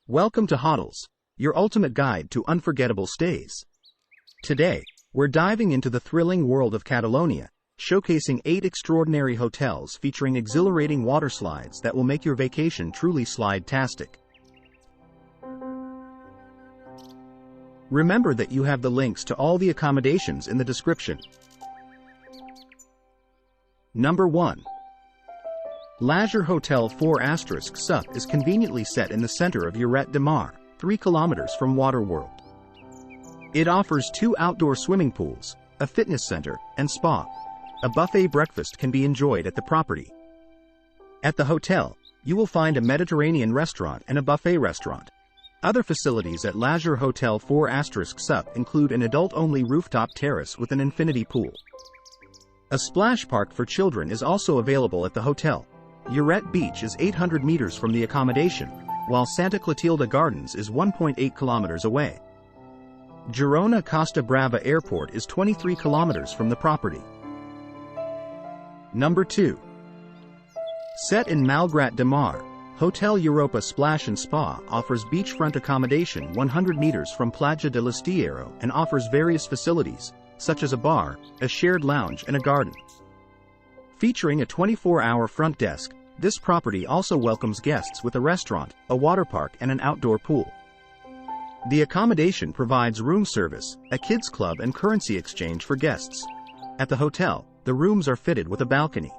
Welcome to Hotels, your ultimate guide to unforgettable stays. Today, we're diving into the thrilling world of Catalonia, showcasing 8 extraordinary hotels featuring exhilarating water slides that will make your vacation truly slide-tastic. Remember that you have the links to all the accommodations in the description. Number 1. Leisure Hotel 4** Sup is conveniently set in the center of Lloret de Mar, 3 kilometers from Waterworld. It offers 2 outdoor swimming pools, a fitness center, and spa. A buffet breakfast can be enjoyed at the property. At the hotel, you will find a Mediterranean restaurant and a buffet restaurant. Other facilities at Leisure Hotel 4** Sup include an adult-only rooftop terrace with an infinity pool. A splash park for children is also available at the hotel. Lloret Beach is 800 meters from the accommodation, while Santa Clotilde Gardens is 1.8 kilometers away. Girona Costa Brava Airport is 23 kilometers from the property. Number 2. Set in Malgrat de Mar, Hotel Europa Splash and Spa offers beachfront accommodation 100 meters from Platja de l'Estero and offers various facilities, such as a bar, a shared lounge and a garden. Featuring a 24-hour front desk, this property also welcomes guests with a restaurant, a water park and an outdoor pool. The accommodation provides room service, a kids club and currency exchange for guests. At the hotel, the rooms are fitted with a balcony.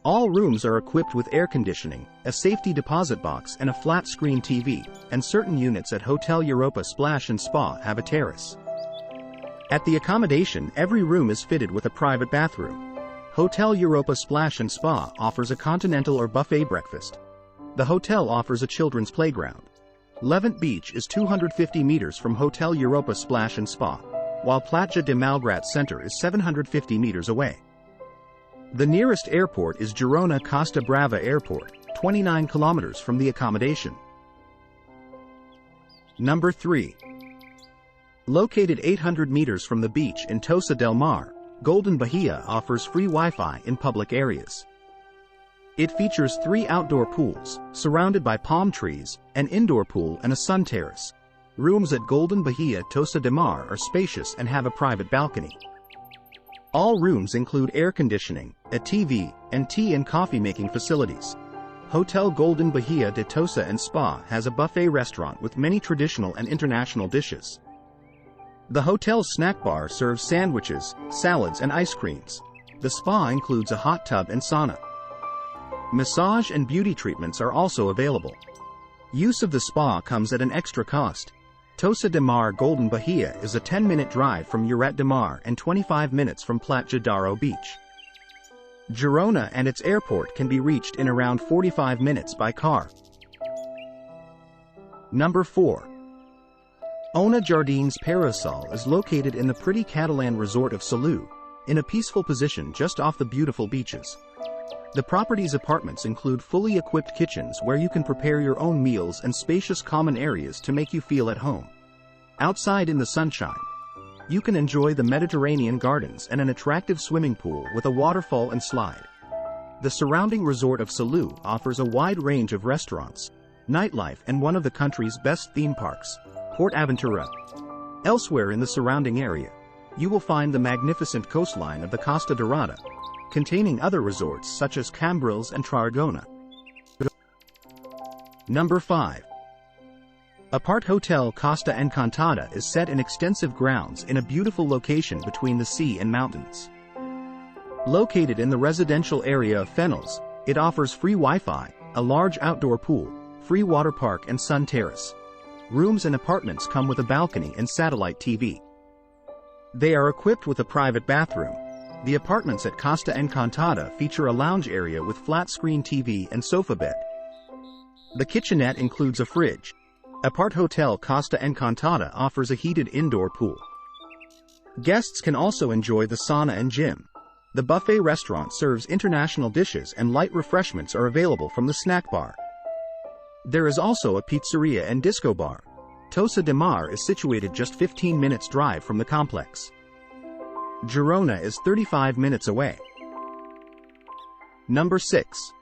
All rooms are equipped with air conditioning, a safety deposit box and a flat-screen TV, and certain units at Hotel Europa Splash and Spa have a terrace. At the accommodation, every room is fitted with a private bathroom. Hotel Europa Splash and Spa offers a continental or buffet breakfast. The hotel offers a children's playground. Levant Beach is 250 meters from Hotel Europa Splash and Spa, while Platja de Malgrat Center is 750 meters away. The nearest airport is Girona Costa Brava Airport, 29 kilometers from the accommodation. Number 3. Located 800 meters from the beach in Tossa del Mar, Golden Bahia offers free Wi-Fi in public areas. It features 3 outdoor pools, surrounded by palm trees, an indoor pool and a sun terrace. Rooms at Golden Bahia Tossa de Mar are spacious and have a private balcony. All rooms include air conditioning, a TV, and tea and coffee making facilities. Hotel Golden Bahia de Tossa and Spa has a buffet restaurant with many traditional and international dishes. The hotel's snack bar serves sandwiches, salads and ice creams. The spa includes a hot tub and sauna. Massage and beauty treatments are also available. Use of the spa comes at an extra cost. Tossa de Mar Golden Bahia is a 10-minute drive from Lloret de Mar and 25 minutes from Platja d'Aro Beach. Girona and its airport can be reached in around 45 minutes by car. Number 4. Ona Jardins Parasol is located in the pretty Catalan resort of Salou, in a peaceful position just off the beautiful beaches. The property's apartments include fully equipped kitchens where you can prepare your own meals and spacious common areas to make you feel at home. Outside in the sunshine, you can enjoy the Mediterranean gardens and an attractive swimming pool with a waterfall and slide. The surrounding resort of Salou offers a wide range of restaurants, nightlife and one of the country's best theme parks, Port Aventura. Elsewhere in the surrounding area, you will find the magnificent coastline of the Costa Dorada, containing other resorts such as Cambrils and Tarragona. Number 5. Apart Hotel Costa Encantada is set in extensive grounds in a beautiful location between the sea and mountains. Located in the residential area of Fenels, it offers free Wi-Fi, a large outdoor pool, free water park and sun terrace. Rooms and apartments come with a balcony and satellite TV. They are equipped with a private bathroom. The apartments at Costa Encantada feature a lounge area with flat-screen TV and sofa bed. The kitchenette includes a fridge. Apart Hotel Costa Encantada offers a heated indoor pool. Guests can also enjoy the sauna and gym. The buffet restaurant serves international dishes and light refreshments are available from the snack bar. There is also a pizzeria and disco bar. Tossa de Mar is situated just 15 minutes drive from the complex. Girona is 35 minutes away. Number 6.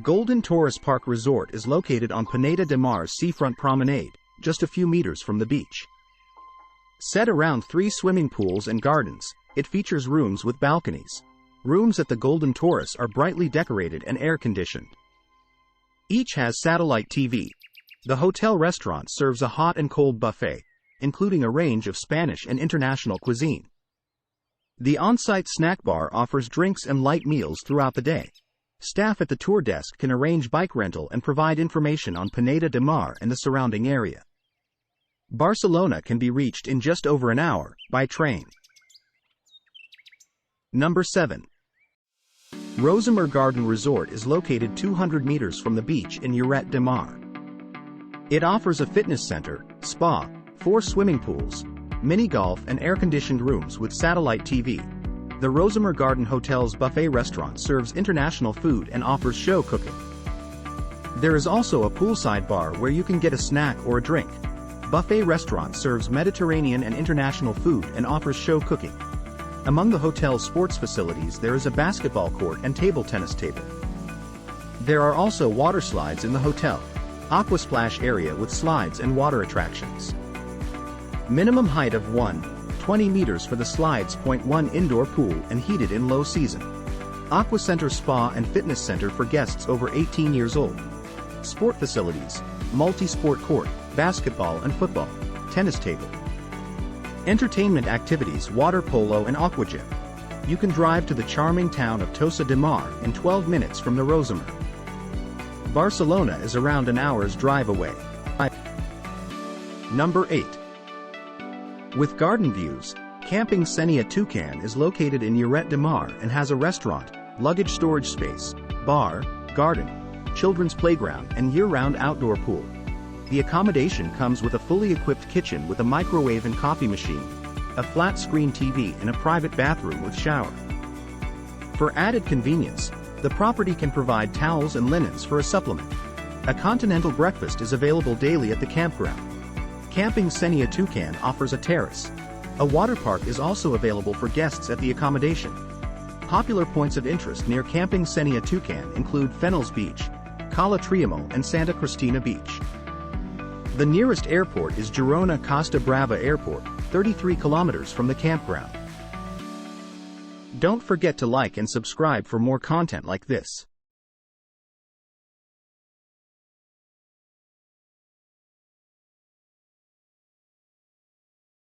Golden Tourist Park Resort is located on Pineda de Mar's seafront promenade, just a few meters from the beach. Set around 3 swimming pools and gardens, it features rooms with balconies. Rooms at the Golden Tourist are brightly decorated and air-conditioned. Each has satellite TV. The hotel restaurant serves a hot and cold buffet, including a range of Spanish and international cuisine. The on-site snack bar offers drinks and light meals throughout the day. Staff at the tour desk can arrange bike rental and provide information on Pineda de Mar and the surrounding area. Barcelona can be reached in just over an hour by train. Number 7. Rosemer Garden Resort is located 200 meters from the beach in Lloret de Mar. It offers a fitness center, spa, 4 swimming pools, mini-golf and air-conditioned rooms with satellite TV. The Rosemer Garden Hotel's buffet restaurant serves international food and offers show cooking. There is also a poolside bar where you can get a snack or a drink. Buffet restaurant serves Mediterranean and international food and offers show cooking. Among the hotel's sports facilities there is a basketball court and table tennis table. There are also water slides in the hotel, aquasplash area with slides and water attractions. Minimum height of 20 meters for the slides. 1 indoor pool and heated in low season. Aqua Center Spa and Fitness Center for guests over 18 years old. Sport facilities, multi-sport court, basketball and football, tennis table. Entertainment activities, water polo and aqua gym. You can drive to the charming town of Tossa de Mar in 12 minutes from the Rosemer. Barcelona is around an hour's drive away. Number 8. With garden views, Camping Senia Toucan is located in Lloret de Mar and has a restaurant, luggage storage space, bar, garden, children's playground and year-round outdoor pool. The accommodation comes with a fully equipped kitchen with a microwave and coffee machine, a flat-screen TV and a private bathroom with shower. For added convenience, the property can provide towels and linens for a supplement. A continental breakfast is available daily at the campground. Camping Senia Toucan offers a terrace. A water park is also available for guests at the accommodation. Popular points of interest near Camping Senia Toucan include Fennels Beach, Cala Triamo and Santa Cristina Beach. The nearest airport is Girona Costa Brava Airport, 33 kilometers from the campground. Don't forget to like and subscribe for more content like this.